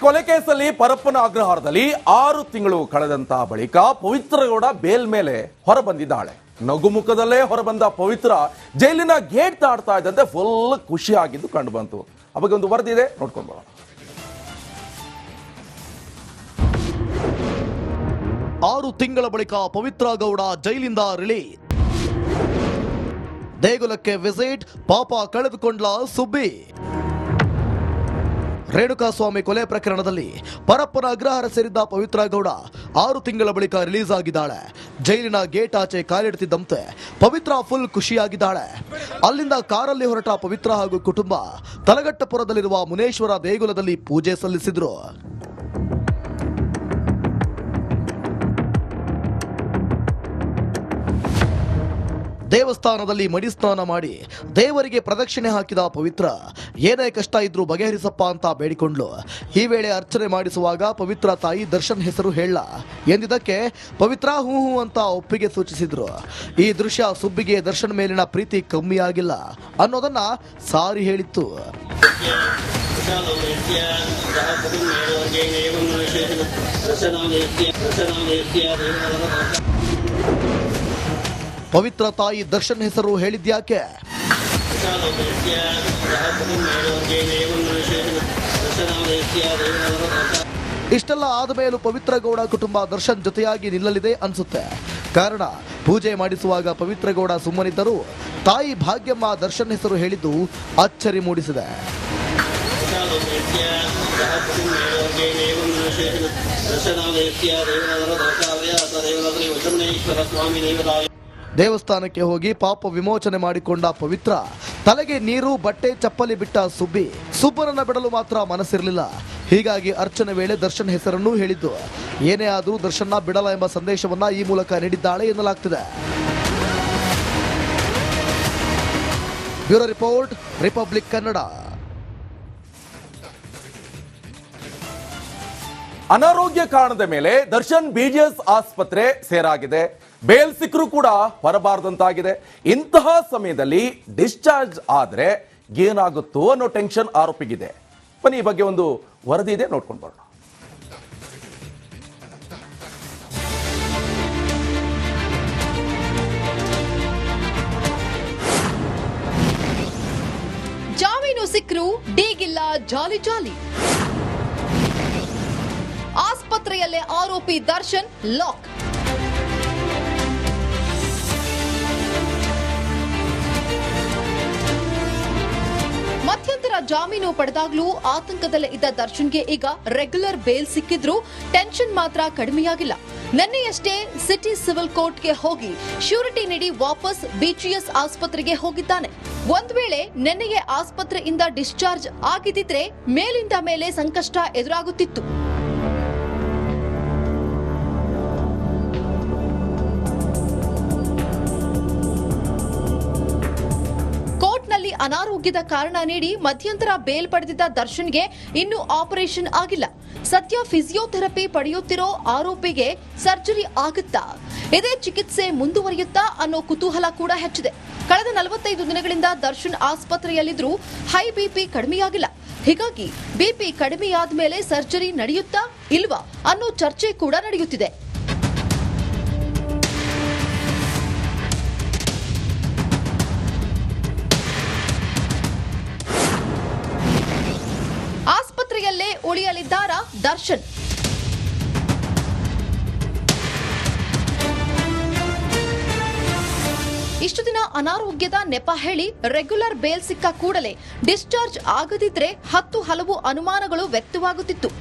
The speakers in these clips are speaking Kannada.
ಕೊಲೆ ಕೇಸಲ್ಲಿ ಪರಪ್ಪನ ಅಗ್ರಹಾರದಲ್ಲಿ 6 ತಿಂಗಳು ಕಳೆದಂತಹ ಬಳಿಕ ಪವಿತ್ರ ಗೌಡ ಬೇಲ್ ಮೇಲೆ ಹೊರಬಂದಿದ್ದಾಳೆ. ನಗುಮುಖದಲ್ಲೇ ಹೊರಬಂದ ಪವಿತ್ರ ಜೈಲಿನ ಗೇಟ್ ದಾಟ್ತಾ ಇದ್ದಂತೆ ಫುಲ್ ಖುಷಿಯಾಗಿದ್ದು ಕಂಡು ಬಂತು. ಆ ಬಗ್ಗೆ ಒಂದು ವರದಿ ಇದೆ, ನೋಡ್ಕೊಂಡು ಬರೋಣ. 6 ತಿಂಗಳ ಬಳಿಕ ಪವಿತ್ರ ಗೌಡ ಜೈಲಿಂದ ರಿಲೀಸ್. ದೇಗುಲಕ್ಕೆ ವಿಸಿಟ್, ಪಾಪ ಕಳೆದುಕೊಂಡ್ಲ ಸುಬ್ಬಿ. ರೇಣುಕಾಸ್ವಾಮಿ ಕೊಲೆ ಪ್ರಕರಣದಲ್ಲಿ ಪರಪ್ಪನ ಅಗ್ರಹಾರ ಸೇರಿದ್ದ ಪವಿತ್ರ ಗೌಡ 6 ತಿಂಗಳ ಬಳಿಕ ರಿಲೀಸ್ ಆಗಿದ್ದಾಳೆ. ಜೈಲಿನ ಗೇಟ್ ಆಚೆ ಕಾಲಿಡ್ತಿದ್ದಂತೆ ಪವಿತ್ರ ಫುಲ್ ಖುಷಿಯಾಗಿದ್ದಾಳೆ. ಅಲ್ಲಿಂದ ಕಾರಲ್ಲಿ ಹೊರಟ ಪವಿತ್ರ ಹಾಗೂ ಕುಟುಂಬ ತಲಗಟ್ಟಪುರದಲ್ಲಿರುವ ಮುನೇಶ್ವರ ದೇಗುಲದಲ್ಲಿ ಪೂಜೆ ಸಲ್ಲಿಸಿದ್ರು. ದೇವಸ್ಥಾನದಲ್ಲಿ ಮಡಿಸ್ನಾನ ಮಾಡಿ ದೇವರಿಗೆ ಪ್ರದಕ್ಷಿಣೆ ಹಾಕಿದ ಪವಿತ್ರ ಏನೇ ಕಷ್ಟ ಇದ್ರೂ ಬಗೆಹರಿಸಪ್ಪ ಅಂತ ಬೇಡಿಕೊಂಡ್ಲು. ಈ ವೇಳೆ ಅರ್ಚನೆ ಮಾಡಿಸುವಾಗ ಪವಿತ್ರ ತಾಯಿ ದರ್ಶನ್ ಹೆಸರು ಹೇಳ ಎಂದಿದ್ದಕ್ಕೆ ಪವಿತ್ರ ಹೂ ಅಂತ ಒಪ್ಪಿಗೆ ಸೂಚಿಸಿದ್ರು. ಈ ದೃಶ್ಯ ಸುಬ್ಬಿಗೆ ದರ್ಶನ್ ಮೇಲಿನ ಪ್ರೀತಿ ಕಮ್ಮಿ ಆಗಿಲ್ಲ ಅನ್ನೋದನ್ನ ಸಾರಿ ಹೇಳಿತ್ತು. ಪವಿತ್ರ ತಾಯಿ ದರ್ಶನ್ ಹೆಸರು ಹೇಳಿದ್ಯಾಕೆ? ಇಷ್ಟೆಲ್ಲ ಆದ ಮೇಲೂ ಪವಿತ್ರ ಗೌಡ ಕುಟುಂಬ ದರ್ಶನ್ ಜೊತೆಯಾಗಿ ನಿಲ್ಲಲಿದೆ ಅನ್ಸುತ್ತೆ. ಕಾರಣ ಪೂಜೆ ಮಾಡಿಸುವಾಗ ಪವಿತ್ರ ಗೌಡ ಸುಮ್ಮನಿದ್ದರೂ ತಾಯಿ ಭಾಗ್ಯಮ್ಮ ದರ್ಶನ್ ಹೆಸರು ಹೇಳಿದ್ದು ಅಚ್ಚರಿ ಮೂಡಿಸಿದೆ. ದೇವಸ್ಥಾನಕ್ಕೆ ಹೋಗಿ ಪಾಪ ವಿಮೋಚನೆ ಮಾಡಿಕೊಂಡ ಪವಿತ್ರ ತಲೆಗೆ ನೀರು, ಬಟ್ಟೆ, ಚಪ್ಪಲಿ ಬಿಟ್ಟ ಸುಬ್ಬನನ್ನ ಬಿಡಲು ಮಾತ್ರ ಮನಸ್ಸಿರಲಿಲ್ಲ. ಹೀಗಾಗಿ ಅರ್ಚನೆ ವೇಳೆ ದರ್ಶನ್ ಹೆಸರನ್ನು ಹೇಳಿದ್ದು. ಏನೇ ಆದರೂ ದರ್ಶನ್ನ ಬಿಡಲ್ಲ ಎಂಬ ಸಂದೇಶವನ್ನ ಈ ಮೂಲಕ ನೀಡಿದ್ದಾಳೆ ಎನ್ನಲಾಗ್ತಿದೆ. Bureau report, Republic Kannada. ಅನಾರೋಗ್ಯ ಕಾರಣದ ಮೇಲೆ ದರ್ಶನ್ ಬಿಜಿಎಸ್ ಆಸ್ಪತ್ರೆ ಸೇರಾಗಿದೆ. ಬೇಲ್ ಸಿಕ್ಕರೂ ಕೂಡ ಹೊರಬಾರದಂತಾಗಿದೆ. ಇಂತಹ ಸಮಯದಲ್ಲಿ ಡಿಸ್ಚಾರ್ಜ್ ಆದ್ರೆ ಏನಾಗುತ್ತೋ ಅನ್ನೋ ಟೆನ್ಷನ್ ಆರೋಪಿಗಿದೆ. ಬನ್ನಿ, ಈ ಬಗ್ಗೆ ಒಂದು ವರದಿ ಇದೆ, ನೋಡ್ಕೊಂಡು ಬರೋಣ. ಜಾಮೀನು ಸಿಕ್ಕರು ಡೀಗಿಲ್ಲ ಜಾಲಿ ಜಾಲಿ. ಆಸ್ಪತ್ರೆಯಲ್ಲೇ ಆರೋಪಿ ದರ್ಶನ್ ಲಾಕ್. ಮಧ್ಯಂತರ ಜಾಮೀನು ಪಡೆದಾಗ್ಲೂ ಆತಂಕದಲ್ಲೇ ಇದ್ದ ದರ್ಶನ್ಗೆ ಈಗ ರೆಗ್ಯುಲರ್ ಬೇಲ್ ಸಿಕ್ಕಿದ್ರೂ ಟೆನ್ಷನ್ ಮಾತ್ರ ಕಡಿಮೆಯಾಗಿಲ್ಲ. ನಿನ್ನೆಯಷ್ಟೇ ಸಿಟಿ ಸಿವಿಲ್ ಕೋರ್ಟ್ಗೆ ಹೋಗಿ ಶ್ಯೂರಿಟಿ ನೀಡಿ ವಾಪಸ್ ಬಿಜಿಎಸ್ ಆಸ್ಪತ್ರೆಗೆ ಹೋಗಿದ್ದಾನೆ. ಒಂದ್ ವೇಳೆ ನಿನ್ನೆಯೇ ಆಸ್ಪತ್ರೆಯಿಂದ ಡಿಸ್ಚಾರ್ಜ್ ಆಗಿದ್ದಿದ್ರೆ ಮೇಲಿಂದ ಮೇಲೆ ಸಂಕಷ್ಟ ಎದುರಾಗುತ್ತಿತ್ತು. ಅನಾರೋಗ್ಯದ ಕಾರಣ ನೀಡಿ ಮಧ್ಯಂತರ ಬೇಲ್ ಪಡೆದಿದ್ದ ದರ್ಶನ್ಗೆ ಇನ್ನೂ ಆಪರೇಷನ್ ಆಗಿಲ್ಲ. ಸದ್ಯ ಫಿಸಿಯೋಥೆರಪಿ ಪಡೆಯುತ್ತಿರೋ ಆರೋಪಿಗೆ ಸರ್ಜರಿ ಆಗುತ್ತಾ, ಇದೇ ಚಿಕಿತ್ಸೆ ಮುಂದುವರಿಯುತ್ತಾ ಅನ್ನೋ ಕುತೂಹಲ ಕೂಡ ಹೆಚ್ಚಿದೆ. ಕಳೆದ 45 ದಿನಗಳಿಂದ ದರ್ಶನ್ ಆಸ್ಪತ್ರೆಯಲ್ಲಿದ್ರೂ ಹೈ ಬಿಪಿ ಕಡಿಮೆಯಾಗಿಲ್ಲ. ಹೀಗಾಗಿ ಬಿಪಿ ಕಡಿಮೆಯಾದ ಮೇಲೆ ಸರ್ಜರಿ ನಡೆಯುತ್ತಾ ಇಲ್ವಾ ಅನ್ನೋ ಚರ್ಚೆ ಕೂಡ ನಡೆಯುತ್ತಿದೆ. ಆಸ್ಪತ್ರೆಯಲ್ಲೇ ಉಳಿಯಲಿದ್ದಾರಾ ದರ್ಶನ್? ಇಷ್ಟು ದಿನ ಅನಾರೋಗ್ಯದ ನೆಪ ಹೇಳಿ ರೆಗ್ಯುಲರ್ ಬೇಲ್ ಸಿಕ್ಕ ಕೂಡಲೇ ಡಿಸ್ಚಾರ್ಜ್ ಆಗದಿದ್ರೆ ಹಲವು ಅನುಮಾನಗಳು ವ್ಯಕ್ತವಾಗುತ್ತಿತ್ತು.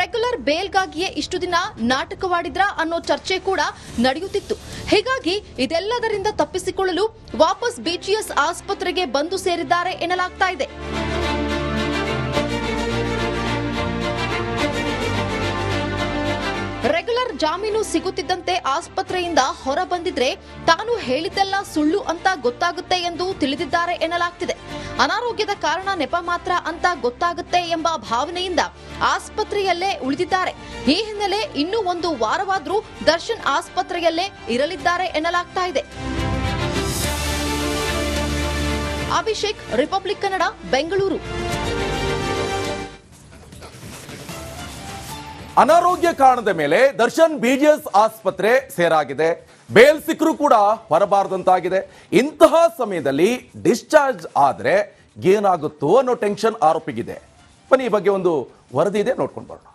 ರೆಗ್ಯುಲರ್ ಬೇಲ್ಗಾಗಿಯೇ ಇಷ್ಟು ದಿನ ನಾಟಕವಾಡಿದ್ರಾ ಅನ್ನೋ ಚರ್ಚೆ ಕೂಡ ನಡೆಯುತ್ತಿತ್ತು. ಹೀಗಾಗಿ ಇದೆಲ್ಲದರಿಂದ ತಪ್ಪಿಸಿಕೊಳ್ಳಲು ವಾಪಸ್ ಬಿಜಿಎಸ್ ಆಸ್ಪತ್ರೆಗೆ ಬಂದು ಸೇರಿದ್ದಾರೆ ಎನ್ನಲಾಗ್ತಾ ಇದೆ. ರೆಗ್ಯುಲರ್ ಜಾಮೀನು ಸಿಗುತ್ತಿದ್ದಂತೆ ಆಸ್ಪತ್ರೆಯಿಂದ ಹೊರ ಬಂದಿದ್ರೆ ತಾನು ಹೇಳಿದ್ದೆಲ್ಲ ಸುಳ್ಳು ಅಂತ ಗೊತ್ತಾಗುತ್ತೆ ಎಂದು ತಿಳಿದಿದ್ದಾರೆ ಎನ್ನಲಾಗ್ತಿದೆ. ಅನಾರೋಗ್ಯದ ಕಾರಣ ನೆಪ ಮಾತ್ರ ಅಂತ ಗೊತ್ತಾಗುತ್ತೆ ಎಂಬ ಭಾವನೆಯಿಂದ ಆಸ್ಪತ್ರೆಯಲ್ಲೇ ಉಳಿದಿದ್ದಾರೆ. ಈ ಹಿನ್ನೆಲೆ ಇನ್ನೂ 1 ವಾರವಾದ್ರೂ ದರ್ಶನ್ ಆಸ್ಪತ್ರೆಯಲ್ಲೇ ಇರಲಿದ್ದಾರೆ ಎನ್ನಲಾಗ್ತಾ ಇದೆ. ಅಭಿಷೇಕ್, ರಿಪಬ್ಲಿಕ್ ಕನ್ನಡ, ಬೆಂಗಳೂರು. ಅನಾರೋಗ್ಯ ಕಾರಣದ ಮೇಲೆ ದರ್ಶನ್ ಬಿಜಿಎಸ್ ಆಸ್ಪತ್ರೆ ಸೇರಾಗಿದೆ. ಬೇಲ್ ಸಿಕ್ಕರೂ ಕೂಡ ಹೊರಬಾರದಂತಾಗಿದೆ. ಇಂತಹ ಸಮಯದಲ್ಲಿ ಡಿಸ್ಚಾರ್ಜ್ ಆದ್ರೆ ಏನಾಗುತ್ತೋ ಅನ್ನೋ ಟೆನ್ಷನ್ ಆರೋಪಿಗಿದೆ. ಬನ್ನಿ, ಈ ಬಗ್ಗೆ ಒಂದು ವರದಿ ಇದೆ, ನೋಡ್ಕೊಂಡು ಬರೋಣ.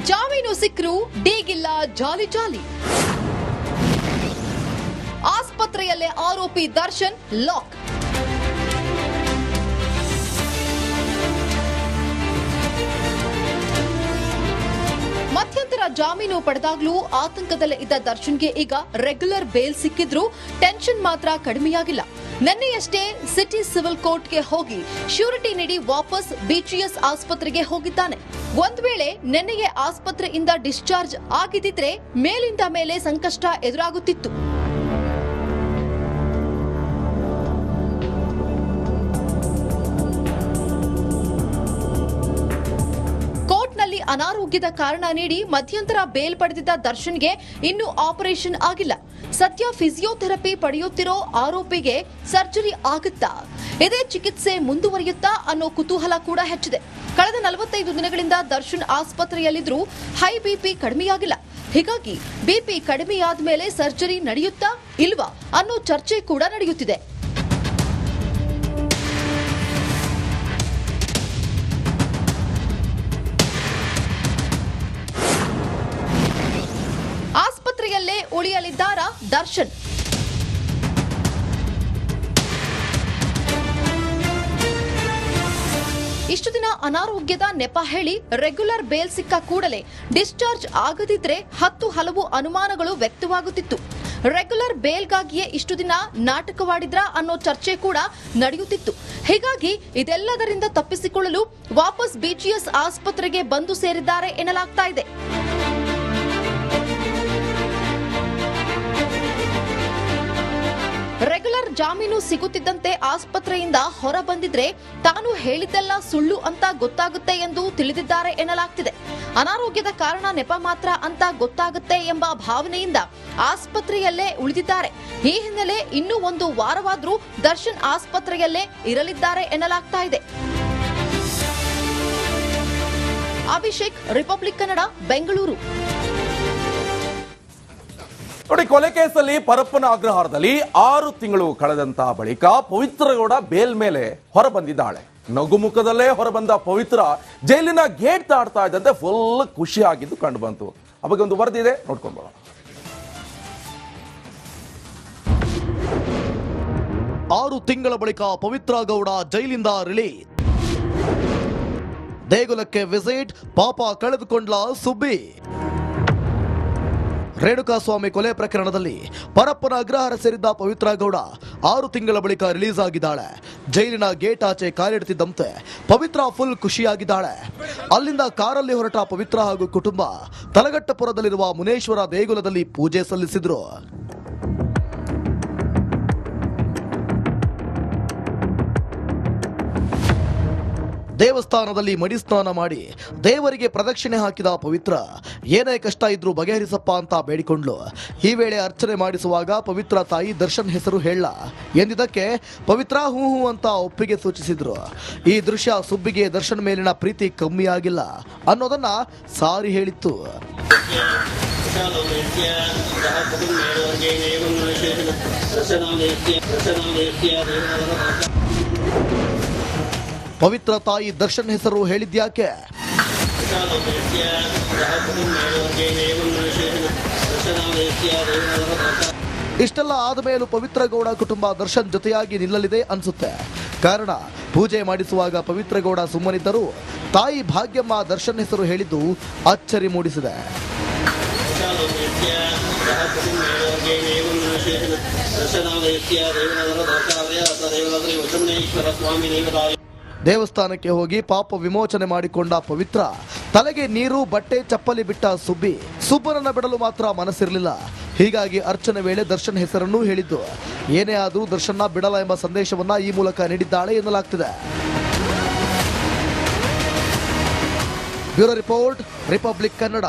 ಜಾಮೀನು ಸಿಕ್ಕರು ಡೀಗಿಲ್ಲ ಜಾಲಿ ಜಾಲಿ. ಆಸ್ಪತ್ರೆಯಲ್ಲೇ ಆರೋಪಿ ದರ್ಶನ್ ಲಾಕ್. ಮಧ್ಯಂತರ ಜಾಮೀನು ಪಡೆದಾಗ್ಲೂ ಆತಂಕದಲ್ಲೇ ಇದ್ದ ದರ್ಶನ್ಗೆ ಈಗ ರೆಗ್ಯುಲರ್ ಬೇಲ್ ಸಿಕ್ಕಿದ್ರೂ ಟೆನ್ಷನ್ ಮಾತ್ರ ಕಡಿಮೆಯಾಗಿಲ್ಲ. ನಿನ್ನೆಯಷ್ಟೇ ಸಿಟಿ ಸಿವಿಲ್ ಕೋರ್ಟ್ಗೆ ಹೋಗಿ ಶ್ಯೂರಿಟಿ ನೀಡಿ ವಾಪಸ್ ಬಿಜಿಎಸ್ ಆಸ್ಪತ್ರೆಗೆ ಹೋಗಿದ್ದಾನೆ. ಒಂದ್ ವೇಳೆ ನಿನ್ನೆಯೇ ಆಸ್ಪತ್ರೆಯಿಂದ ಡಿಸ್ಚಾರ್ಜ್ ಆಗಿದ್ದಿದ್ರೆ ಮೇಲಿಂದ ಮೇಲೆ ಸಂಕಷ್ಟ ಎದುರಾಗುತ್ತಿತ್ತು. ಕೋರ್ಟ್ನಲ್ಲಿ ಅನಾರೋಗ್ಯದ ಕಾರಣ ನೀಡಿ ಮಧ್ಯಂತರ ಬೇಲ್ ಪಡೆದಿದ್ದ ದರ್ಶನ್ಗೆ ಇನ್ನೂ ಆಪರೇಷನ್ ಆಗಿಲ್ಲ. ಸದ್ಯ ಫಿಸಿಯೋಥೆರಪಿ ಪಡೆಯುತ್ತಿರೋ ಆರೋಪಿಗೆ ಸರ್ಜರಿ ಆಗುತ್ತಾ, ಇದೇ ಚಿಕಿತ್ಸೆ ಮುಂದುವರಿಯುತ್ತಾ ಅನ್ನೋ ಕುತೂಹಲ ಕೂಡ ಹೆಚ್ಚಿದೆ. ಕಳೆದ 45 ದಿನಗಳಿಂದ ದರ್ಶನ್ ಆಸ್ಪತ್ರೆಯಲ್ಲಿದ್ರೂ ಹೈ ಬಿಪಿ ಕಡಿಮೆಯಾಗಿಲ್ಲ. ಹೀಗಾಗಿ ಬಿಪಿ ಕಡಿಮೆಯಾದ ಮೇಲೆ ಸರ್ಜರಿ ನಡೆಯುತ್ತಾ ಇಲ್ವಾ ಅನ್ನೋ ಚರ್ಚೆ ಕೂಡ ನಡೆಯುತ್ತಿದೆ. ಆಸ್ಪತ್ರೆಯಲ್ಲೇ ಉಳಿಯಲಿದ್ದಾರಾ ದರ್ಶನ್? ಇಷ್ಟು ದಿನ ಅನಾರೋಗ್ಯದ ನೆಪ ಹೇಳಿ ರೆಗ್ಯುಲರ್ ಬೇಲ್ ಸಿಕ್ಕ ಕೂಡಲೇ ಡಿಸ್ಚಾರ್ಜ್ ಆಗದಿದ್ರೆ ಹಲವು ಅನುಮಾನಗಳು ವ್ಯಕ್ತವಾಗುತ್ತಿತ್ತು. ರೆಗ್ಯುಲರ್ ಬೇಲ್ಗಾಗಿಯೇ ಇಷ್ಟು ದಿನ ನಾಟಕವಾಡಿದ್ರ ಅನ್ನೋ ಚರ್ಚೆ ಕೂಡ ನಡೆಯುತ್ತಿತ್ತು. ಹೀಗಾಗಿ ಇದೆಲ್ಲದರಿಂದ ತಪ್ಪಿಸಿಕೊಳ್ಳಲು ವಾಪಸ್ ಬಿಜಿಎಸ್ ಆಸ್ಪತ್ರೆಗೆ ಬಂದು ಸೇರಿದ್ದಾರೆ ಎನ್ನಲಾಗ್ತಾ ಇದೆ. ರೆಗ್ಯುಲರ್ ಜಾಮೀನು ಸಿಗುತ್ತಿದ್ದಂತೆ ಆಸ್ಪತ್ರೆಯಿಂದ ಹೊರ ಬಂದಿದ್ರೆ ತಾನು ಹೇಳಿದ್ದೆಲ್ಲ ಸುಳ್ಳು ಅಂತ ಗೊತ್ತಾಗುತ್ತೆ ಎಂದು ತಿಳಿದಿದ್ದಾರೆ ಎನ್ನಲಾಗ್ತಿದೆ. ಅನಾರೋಗ್ಯದ ಕಾರಣ ನೆಪ ಮಾತ್ರ ಅಂತ ಗೊತ್ತಾಗುತ್ತೆ ಎಂಬ ಭಾವನೆಯಿಂದ ಆಸ್ಪತ್ರೆಯಲ್ಲೇ ಉಳಿದಿದ್ದಾರೆ. ಈ ಹಿನ್ನೆಲೆ ಇನ್ನೂ ಒಂದು ವಾರವಾದ್ರೂ ದರ್ಶನ್ ಆಸ್ಪತ್ರೆಯಲ್ಲೇ ಇರಲಿದ್ದಾರೆ ಎನ್ನಲಾಗ್ತಾ ಇದೆ. ಅಭಿಷೇಕ್, ರಿಪಬ್ಲಿಕ್ ಕನ್ನಡ, ಬೆಂಗಳೂರು. ನೋಡಿ, ಕೊಲೆ ಕೇಸಲ್ಲಿ ಪರಪ್ಪನ ಅಗ್ರಹಾರದಲ್ಲಿ 6 ತಿಂಗಳು ಕಳೆದಂತಹ ಬಳಿಕ ಪವಿತ್ರ ಗೌಡ ಬೇಲ್ ಮೇಲೆ ಹೊರಬಂದಿದ್ದಾಳೆ. ನಗುಮುಖದಲ್ಲೇ ಹೊರಬಂದ ಪವಿತ್ರ ಜೈಲಿನ ಗೇಟ್ ದಾಟ್ತಾ ಇದ್ದಂತೆ ಫುಲ್ ಖುಷಿಯಾಗಿದ್ದು ಕಂಡು ಬಂತು. ಆ ಬಗ್ಗೆ ಒಂದು ವರದಿ ಇದೆ, ನೋಡ್ಕೊಂಡು ಬರೋಣ. 6 ತಿಂಗಳ ಬಳಿಕ ಪವಿತ್ರ ಗೌಡ ಜೈಲಿಂದ ರಿಲೀಸ್. ದೇಗುಲಕ್ಕೆ ವಿಸಿಟ್, ಪಾಪ ಕಳೆದುಕೊಂಡ್ಲ ಸುಬ್ಬಿ. ರೇಣುಕಾಸ್ವಾಮಿ ಕೊಲೆ ಪ್ರಕರಣದಲ್ಲಿ ಪರಪ್ಪನ ಅಗ್ರಹಾರ ಸೇರಿದ್ದ ಪವಿತ್ರ ಗೌಡ 6 ತಿಂಗಳ ಬಳಿಕ ರಿಲೀಸ್ ಆಗಿದ್ದಾಳೆ. ಜೈಲಿನ ಗೇಟ್ ಆಚೆ ಕಾಲಿಡ್ತಿದ್ದಂತೆ ಪವಿತ್ರ ಫುಲ್ ಖುಷಿಯಾಗಿದ್ದಾಳೆ. ಅಲ್ಲಿಂದ ಕಾರಲ್ಲಿ ಹೊರಟ ಪವಿತ್ರ ಹಾಗೂ ಕುಟುಂಬ ತಲಗಟ್ಟಪುರದಲ್ಲಿರುವ ಮುನೇಶ್ವರ ದೇಗುಲದಲ್ಲಿ ಪೂಜೆ ಸಲ್ಲಿಸಿದ್ರು. ದೇವಸ್ಥಾನದಲ್ಲಿ ಮಡಿ ಸ್ನಾನ ಮಾಡಿ ದೇವರಿಗೆ ಪ್ರದಕ್ಷಿಣೆ ಹಾಕಿದ ಪವಿತ್ರ ಏನೇ ಕಷ್ಟ ಇದ್ರೂ ಬಗೆಹರಿಸಪ್ಪ ಅಂತ ಬೇಡಿಕೊಂಡ್ಲು. ಈ ವೇಳೆ ಅರ್ಚನೆ ಮಾಡಿಸುವಾಗ ಪವಿತ್ರ ತಾಯಿ ದರ್ಶನ್ ಹೆಸರು ಹೇಳ ಎಂದಿದ್ದಕ್ಕೆ ಪವಿತ್ರ ಹೂ ಅಂತ ಒಪ್ಪಿಗೆ ಸೂಚಿಸಿದ್ರು. ಈ ದೃಶ್ಯ ಸುಬ್ಬಿಗೆ ದರ್ಶನ್ ಮೇಲಿನ ಪ್ರೀತಿ ಕಮ್ಮಿ ಆಗಿಲ್ಲ ಅನ್ನೋದನ್ನ ಸಾರಿ ಹೇಳಿತ್ತು. ಪವಿತ್ರ ತಾಯಿ ದರ್ಶನ್ ಹೆಸರು ಹೇಳಿದ್ಯಾಕೆ? ಇಷ್ಟೆಲ್ಲ ಆದಮೇಲೂ ಪವಿತ್ರ ಗೌಡ ಕುಟುಂಬ ದರ್ಶನ್ ಜೊತೆಯಾಗಿ ನಿಲ್ಲಲಿದೆ ಅನ್ಸುತ್ತೆ. ಕಾರಣ, ಪೂಜೆ ಮಾಡಿಸುವಾಗ ಪವಿತ್ರ ಗೌಡ ಸುಮ್ಮನಿದ್ದರೂ ತಾಯಿ ಭಾಗ್ಯಮ್ಮ ದರ್ಶನ್ ಹೆಸರು ಹೇಳಿದ್ದು ಅಚ್ಚರಿ ಮೂಡಿಸಿದೆ. ದೇವಸ್ಥಾನಕ್ಕೆ ಹೋಗಿ ಪಾಪ ವಿಮೋಚನೆ ಮಾಡಿಕೊಂಡ ಪವಿತ್ರ ತಲೆಗೆ ನೀರು, ಬಟ್ಟೆ, ಚಪ್ಪಲಿ ಬಿಟ್ಟ ಸುಬ್ಬನನ್ನ ಬಿಡಲು ಮಾತ್ರ ಮನಸ್ಸಿರಲಿಲ್ಲ. ಹೀಗಾಗಿ ಅರ್ಚನೆ ವೇಳೆ ದರ್ಶನ್ ಹೆಸರನ್ನು ಹೇಳಿದ್ದು. ಏನೇ ಆದರೂ ದರ್ಶನ್ನ ಬಿಡಲ್ಲ ಎಂಬ ಸಂದೇಶವನ್ನ ಈ ಮೂಲಕ ನೀಡಿದ್ದಾಳೆ ಎನ್ನಲಾಗ್ತಿದೆ. Bureau report, Republic Kannada.